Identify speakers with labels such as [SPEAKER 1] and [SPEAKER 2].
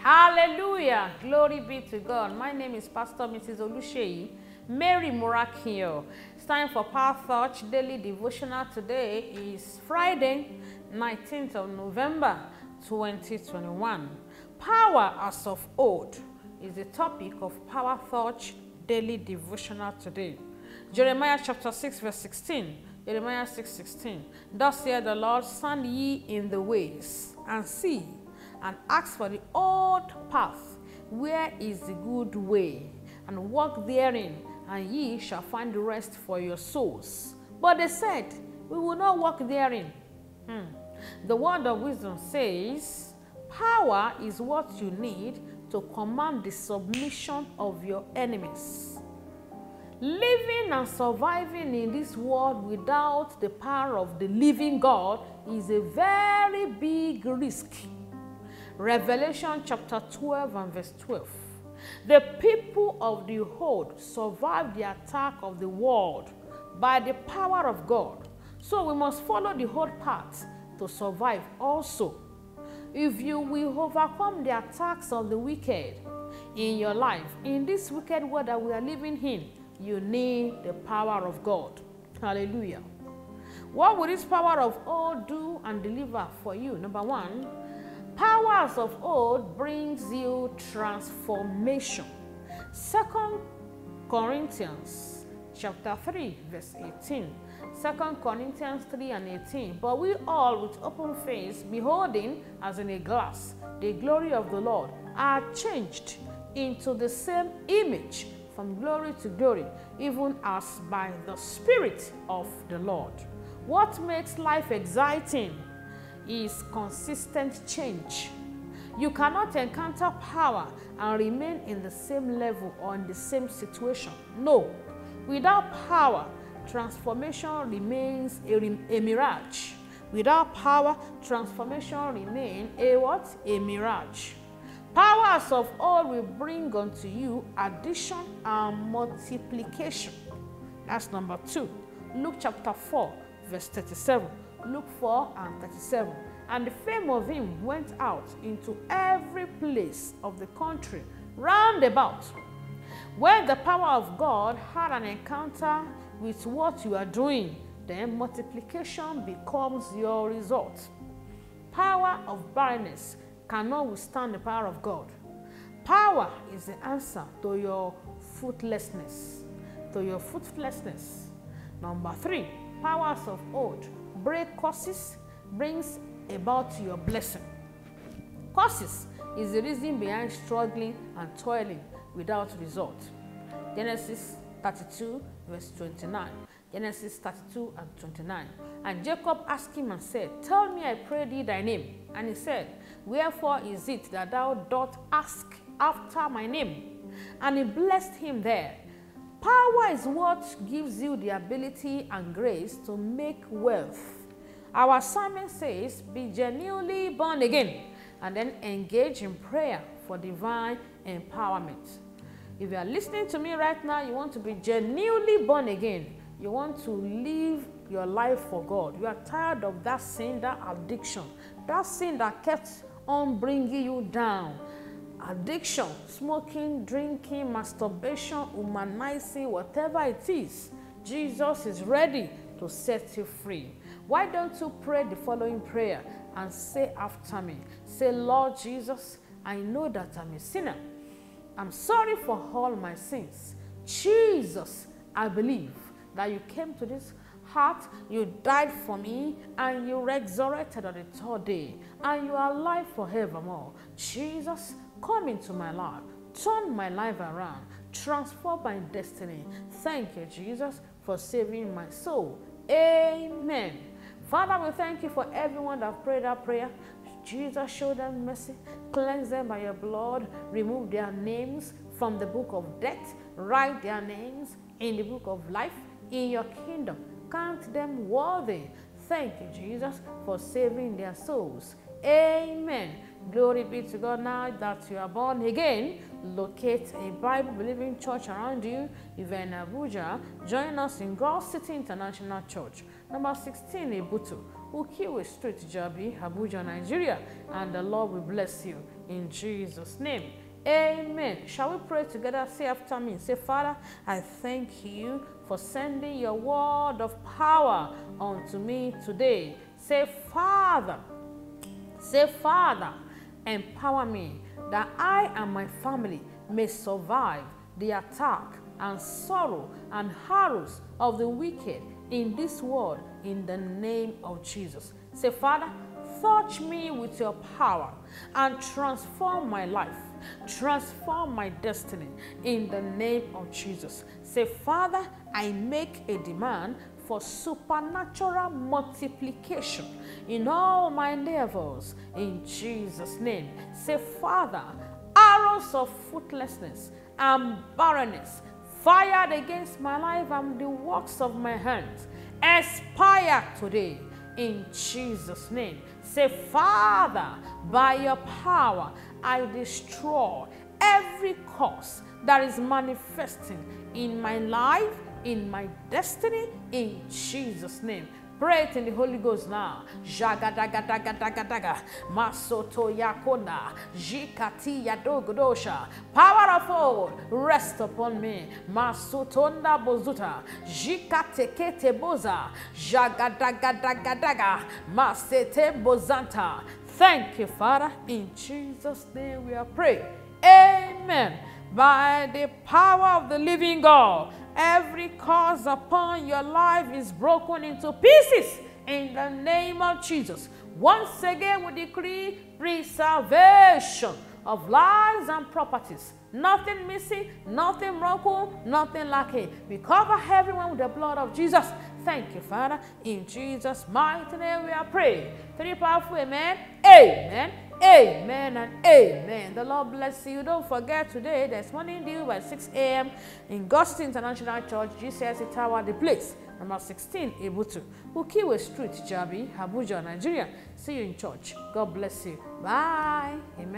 [SPEAKER 1] Hallelujah. Glory be to God. My name is Pastor Mrs. Oluseyi Mary Murakio. It's time for Power Thought Daily Devotional. Today is Friday, 19th of November, 2021. Power as of old is the topic of Power Thought Daily Devotional today. Jeremiah chapter 6 verse 16. Jeremiah 6:16. Thus saith the Lord, stand ye in the ways and see, and ask for the old path, where is the good way, and walk therein, and ye shall find rest for your souls. But they said, we will not walk therein. The word of wisdom says, power is what you need to command the submission of your enemies. Living and surviving in this world without the power of the living God is a very big risk. Revelation chapter 12 and verse 12. The people of the old survived the attack of the world by the power of God. So we must follow the whole path to survive also. If you will overcome the attacks of the wicked in your life, in this wicked world that we are living in, you need the power of God. Hallelujah. What will this power of old do and deliver for you? Number one, powers of old brings you transformation. 2 Corinthians chapter 3 verse 18. 2 Corinthians 3 and 18. But we all with open face, beholding as in a glass the glory of the Lord, are changed into the same image from glory to glory, even as by the Spirit of the Lord. What makes life exciting is consistent change. You cannot encounter power and remain in the same level or in the same situation. No. Without power, transformation remains a mirage. Without power, transformation remains a what? A mirage. Powers of old will bring unto you addition and multiplication. That's number two. Luke chapter 4 verse 37. Luke 4 and 37. And the fame of him went out into every place of the country round about. When the power of God had an encounter with what you are doing, then multiplication becomes your result. Power of barrenness cannot withstand the power of God. Power is the answer to your fruitlessness. Number three, powers of old break curses, brings about your blessing. Curses is the reason behind struggling and toiling without result. Genesis 32 verse 29. Genesis 32 and 29. And Jacob asked him and said, tell me, I pray thee, thy name. And he said, wherefore is it that thou dost ask after my name? And he blessed him there. Power is what gives you the ability and grace to make wealth. Our sermon says, be genuinely born again, and then engage in prayer for divine empowerment. If you are listening to me right now, you want to be genuinely born again. You want to live your life for God. You are tired of that sin, that addiction, that sin that kept on bringing you down. Addiction, smoking, drinking, masturbation, humanizing, whatever it is, Jesus is ready to set you free. Why don't you pray the following prayer and say after me? Say, Lord Jesus, I know that I'm a sinner. I'm sorry for all my sins. Jesus, I believe that you came to this heart, you died for me, and you resurrected on the third day, and you are alive forevermore. Jesus, come into my life, turn my life around, transform my destiny. Thank you, Jesus, for saving my soul. Amen. Father, we thank you for everyone that prayed that prayer. Jesus, show them mercy, cleanse them by your blood, remove their names from the book of death, write their names in the book of life in your kingdom. Count them worthy. Thank you, Jesus, for saving their souls. Amen. Glory be to God. Now that you are born again, locate a Bible-believing church around you. If you're in Abuja, join us in God City International Church. Number 16, Ebutu, Ukiwe Street, Jabi, Abuja, Nigeria. And the Lord will bless you in Jesus' name. Amen. Shall we pray together? Say after me. Say, Father, I thank you for sending your word of power unto me today. Say, Father, empower me that I and my family may survive the attack and sorrow and arrows of the wicked in this world, in the name of Jesus. Say, Father, touch me with your power and transform my life, transform my destiny in the name of Jesus. Say, Father, I make a demand for supernatural multiplication in all my endeavors in Jesus' name. Say, Father, arrows of fruitlessness and barrenness fired against my life and the works of my hands expire today in Jesus' name. Say, Father, by your power, I destroy every curse that is manifesting in my life, in my destiny, in Jesus' name. Pray it in the Holy Ghost now. Jagadagadagadagadaga. Masoto yakona. Jikati yadogodosha. Power of old, rest upon me. Masutonda bozuta. Jikatekete boza. Jagadagadaga. Masete bozanta. Thank you, Father. In Jesus' name we are praying. Amen. By the power of the living God, every curse upon your life is broken into pieces in the name of Jesus. Once again, we decree preservation of lives and properties. Nothing missing, nothing broken, nothing lacking. We cover everyone with the blood of Jesus. Thank you, Father. In Jesus' mighty name we are praying. Three powerful amen. Amen. Amen and amen. The Lord bless you. Don't forget today there's morning due by 6 a.m. in God's International Church, GCSE Tower, the place. Number 16, Ebutu, Ukiwe Street, Jabi, Abuja, Nigeria. See you in church. God bless you. Bye. Amen.